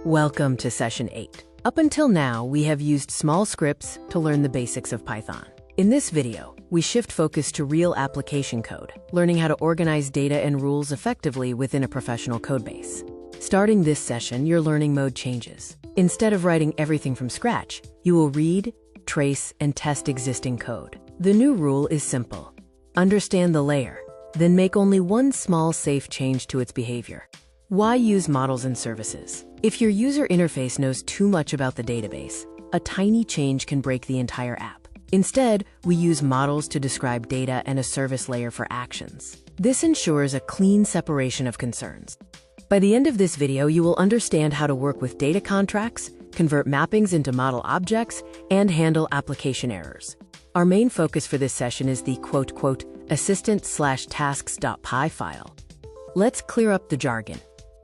Welcome to Session 8. Up until now, we have used small scripts to learn the basics of Python. In this video, we shift focus to real application code, learning how to organize data and rules effectively within a professional codebase. Starting this session, your learning mode changes. Instead of writing everything from scratch, you will read, trace, and test existing code. The new rule is simple. Understand the layer, then make only one small safe change to its behavior. Why use models and services? If your user interface knows too much about the database, a tiny change can break the entire app. Instead, we use models to describe data and a service layer for actions. This ensures a clean separation of concerns. By the end of this video, you will understand how to work with data contracts, convert mappings into model objects, and handle application errors. Our main focus for this session is the assistant/tasks.py file. Let's clear up the jargon.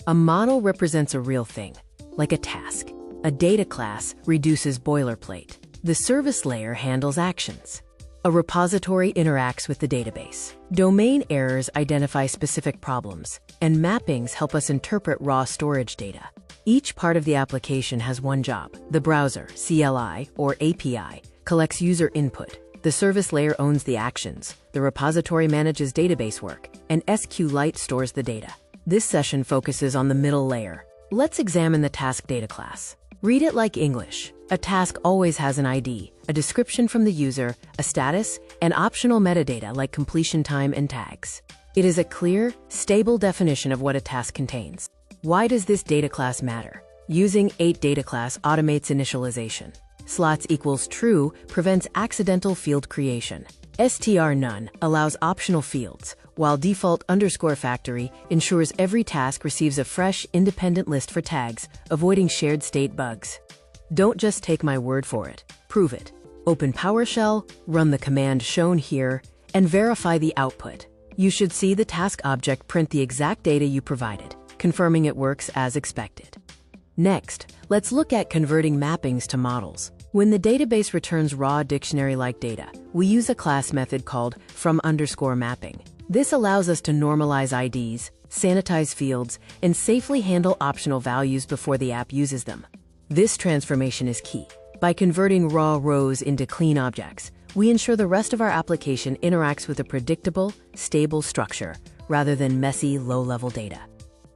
A model represents a real thing, like a task. A data class reduces boilerplate. The service layer handles actions. A repository interacts with the database. Domain errors identify specific problems, and mappings help us interpret raw storage data. Each part of the application has one job. The browser, CLI, or API, collects user input. The service layer owns the actions. The repository manages database work, and SQLite stores the data. This session focuses on the middle layer. Let's examine the task data class. Read it like English. A task always has an ID, a description from the user, a status, and optional metadata like completion time and tags. It is a clear, stable definition of what a task contains. Why does this data class matter? Using 8 class automates initialization. Slots equals true prevents accidental field creation. str none allows optional fields, while default _factory ensures every task receives a fresh, independent list for tags, avoiding shared state bugs. Don't just take my word for it. Prove it. Open PowerShell, run the command shown here, and verify the output. You should see the task object print the exact data you provided, confirming it works as expected. Next, let's look at converting mappings to models. When the database returns raw dictionary-like data, we use a class method called from_mapping. This allows us to normalize IDs, sanitize fields, and safely handle optional values before the app uses them. This transformation is key. By converting raw rows into clean objects, we ensure the rest of our application interacts with a predictable, stable structure, rather than messy, low-level data.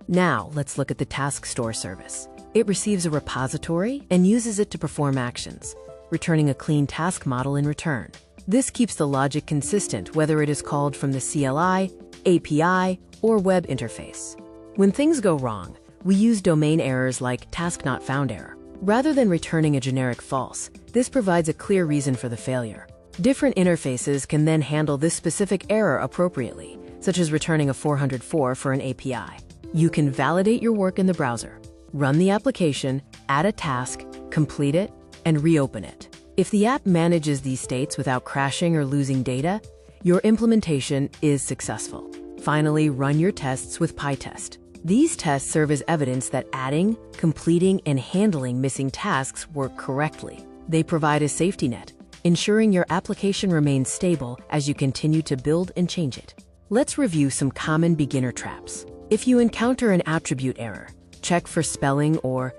Now, let's look at the TaskStore service. It receives a repository and uses it to perform actions, returning a clean task model in return. This keeps the logic consistent whether it is called from the CLI, API, or web interface. When things go wrong, we use domain errors like task not found error. Rather than returning a generic false, this provides a clear reason for the failure. Different interfaces can then handle this specific error appropriately, such as returning a 404 for an API. You can validate your work in the browser, run the application, add a task, complete it, and reopen it. If the app manages these states without crashing or losing data, your implementation is successful. Finally, run your tests with PyTest. These tests serve as evidence that adding, completing, and handling missing tasks work correctly. They provide a safety net, ensuring your application remains stable as you continue to build and change it. Let's review some common beginner traps. If you encounter an attribute error, check for spelling or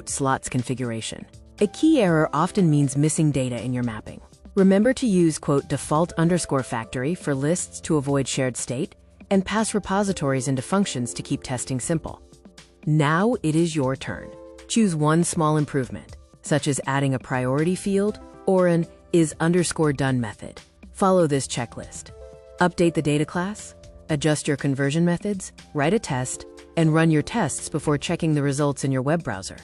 slots configuration. A key error often means missing data in your mapping. Remember to use default _factory for lists to avoid shared state, and pass repositories into functions to keep testing simple. Now it is your turn. Choose one small improvement, such as adding a priority field or an is_done method. Follow this checklist. Update the data class, adjust your conversion methods, write a test, and run your tests before checking the results in your web browser.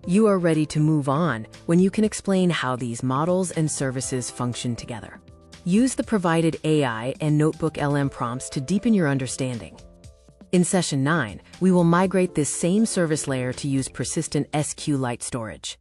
You are ready to move on when you can explain how these models and services function together. Use the provided AI and Notebook LM prompts to deepen your understanding. In Session 9, we will migrate this same service layer to use persistent SQLite storage.